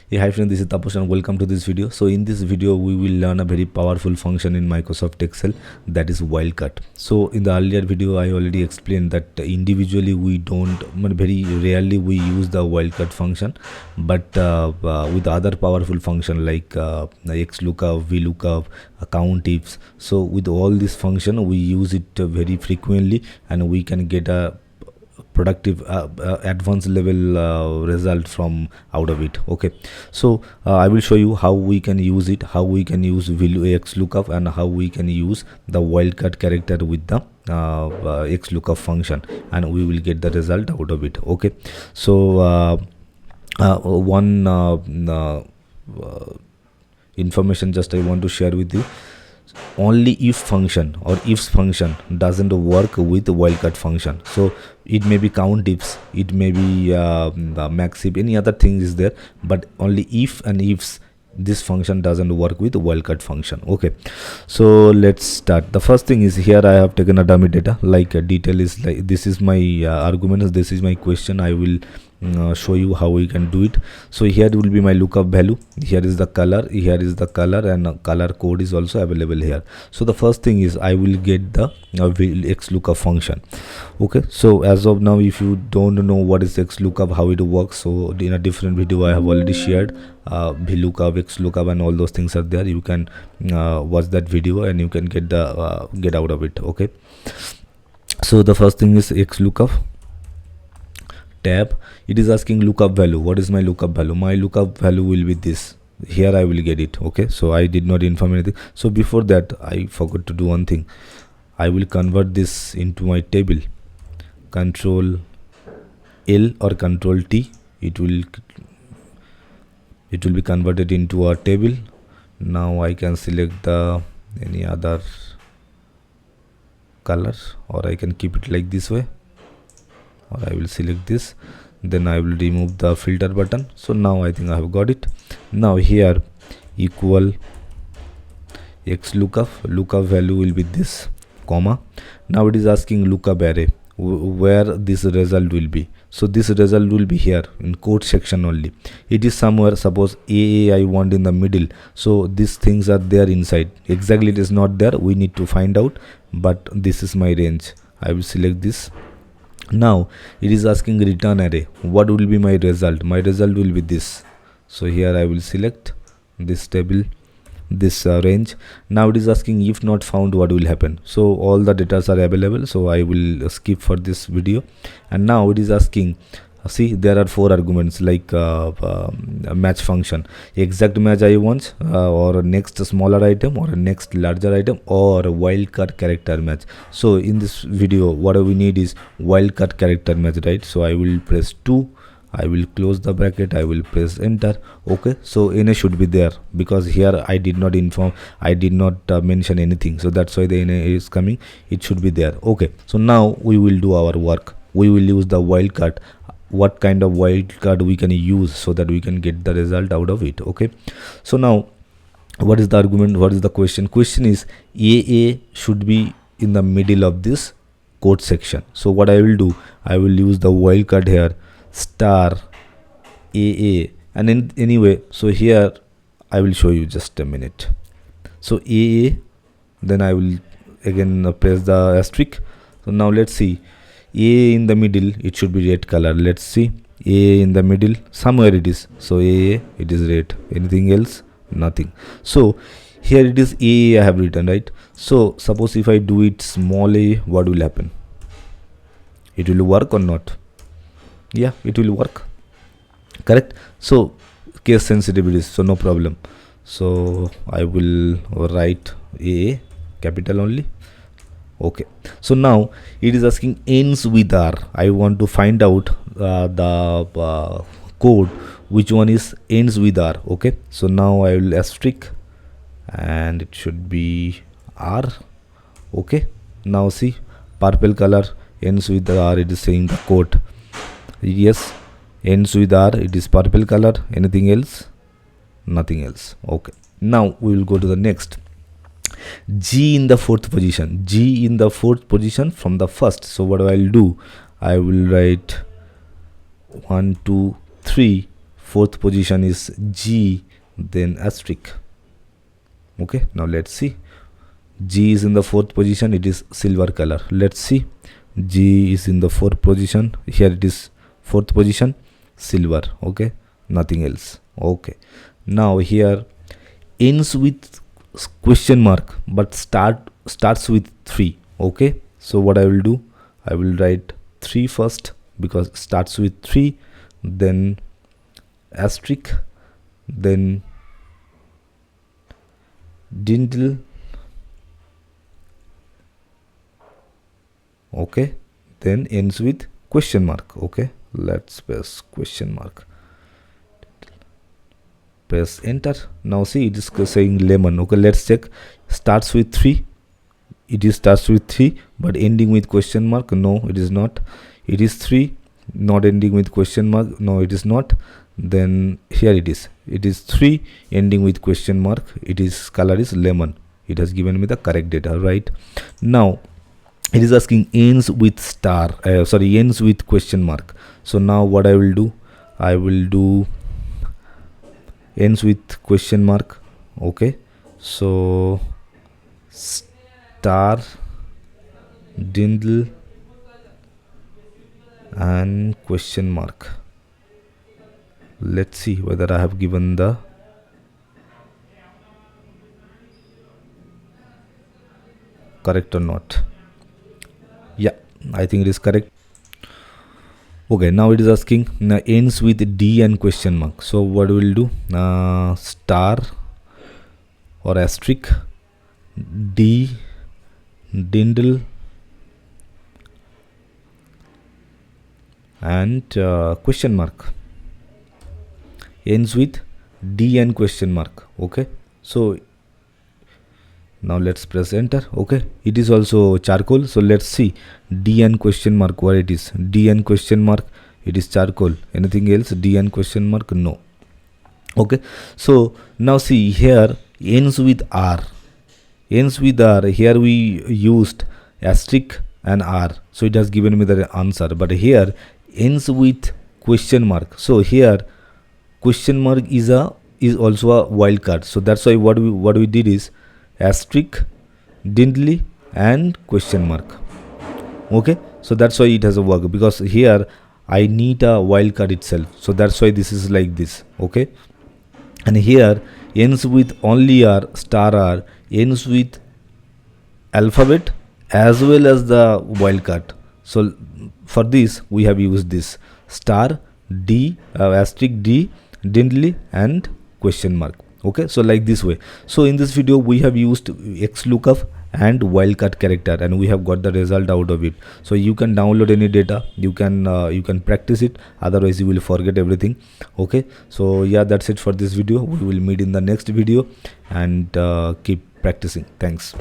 Hey, hi friends, this is Taposh and welcome to this video. So in this video we will learn a very powerful function in Microsoft Excel, that is wildcard. So in the earlier video I already explained that individually we don't, very rarely we use the wildcard function, but with other powerful function like Xlookup, VLOOKUP, count ifs. So with all this function we use it very frequently, and we can get a productive advanced level result from out of it. Okay, so I will show you how we can use it, how we can use Xlookup, and how we can use the wildcard character with the Xlookup function, and we will get the result out of it. Okay, so one information just I want to share with you. Only if function or ifs function doesn't work with wildcard function. So it may be count ifs, it may be max if, any other thing is there, but only if and ifs, this function doesn't work with wildcard function. Okay, so let's start. The first thing is, here I have taken a dummy data, like a detail is like this is my arguments, this is my question. I will show you how we can do it. So here will be my lookup value, here is the color, here is the color, and color code is also available here. So the first thing is I will get the Xlookup function. Okay, so as of now, if you don't know what is Xlookup, how it works, so in a different video I have already shared VLOOKUP, Xlookup, and all those things are there. You can watch that video and you can get the get out of it. Okay, so the first thing is Xlookup tab. It is asking lookup value. What is my lookup value? My lookup value will be this. Here I will get it. Okay, so I did not inform anything. So before that I forgot to do one thing. I will convert this into my table. Control L or Control T, it will be converted into a table. Now I can select the any other color, or I can keep it like this way, or I will select this, then I will remove the filter button. So now I think I have got it. Now here equal Xlookup, lookup value will be this, comma. Now it is asking lookup array, where this result will be. So this result will be here in code section only. It is somewhere, suppose AA I want in the middle, so these things are there inside. Exactly it is not there, we need to find out, but this is my range. I will select this. Now it is asking return array, what will be my result? My result will be this. So here I will select this table, this range. Now it is asking if not found, what will happen? So all the data are available, so I will skip for this video. And now it is asking, see there are 4 arguments, like match function, exact match I want, or next smaller item, or next larger item, or wildcard character match. So in this video what we need is wildcard character match, right? So I will press 2, I will close the bracket, I will press enter. Okay, so NA should be there, because here I did not inform, I did not mention anything, so that's why the NA is coming. It should be there. Okay, so now we will do our work. We will use the wildcard. What kind of wildcard we can use so that we can get the result out of it. Okay, so now what is the argument, what is the question? Question is AA should be in the middle of this code section. So what I will do, I will use the wildcard here, star AA, and in anyway, so here I will show you, just a minute. So AA, then I will again press the asterisk. So now let's see, A in the middle, it should be red color. Let's see, A in the middle, somewhere it is. So A, it is red. Anything else? Nothing. So here it is A I have written, right? So suppose if I do it small a, what will happen? It will work or not? Yeah, it will work, correct? So case sensitivity, so no problem. So I will write A capital only. Okay, so now it is asking ends with R. I want to find out the code which one is ends with R. Okay, so now I will asterisk, and it should be R. Okay, now see, purple color ends with R, it is saying the code. Yes, ends with R, it is purple color. Anything else? Nothing else. Okay, now we will go to the next. G in the 4th position, G in the 4th position from the first. So what I will do, I will write 1 2 3 fourth position is G, then asterisk. Okay, now let's see. G is in the fourth position, it is silver color. Let's see. G is in the fourth position, here it is fourth position, silver. Okay, nothing else. Okay, now here ends with question mark but starts with 3. Okay, so what I will do, I will write 3 first because it starts with 3, then asterisk, then dindle. Okay, then ends with question mark. Okay, let's press question mark, press enter. Now see, it is saying lemon. Okay, let's check. Starts with 3, it is starts with 3 but ending with question mark. No, it is not. It is 3 not ending with question mark. No, it is not. Then here it is 3 ending with question mark. It is color is lemon. It has given me the correct data, right? Now it is asking ends with star, ends with question mark. So now what I will do, I will do ends with question mark. Okay, so star, dindle and question mark. Let's see whether I have given the correct or not. Yeah, I think it is correct. Okay, now it is asking ends with D and question mark. So what we will do, star or asterisk, D, dindle and question mark. Ends with D and question mark. Okay, so now let's press enter. Okay, it is also charcoal. So let's see D and question mark what it is. D and question mark, it is charcoal. Anything else? D and question mark? No. Okay, so now see here ends with R. Ends with R. Here we used asterisk and R, so it has given me the answer. But here ends with question mark. So here question mark is also a wildcard. So that's why what we did is asterisk, dindly and question mark. Okay, so that's why it has a work, because here I need a wildcard itself. So that's why this is like this. Okay, and here ends with only R, star R, ends with alphabet as well as the wildcard. So for this we have used this star, D, asterisk, D, dindly and question mark. Okay, so like this way. So in this video we have used Xlookup and wildcard character and we have got the result out of it. So you can download any data, you can practice it, otherwise you will forget everything. Okay, so yeah, that's it for this video. We will meet in the next video and keep practicing. Thanks.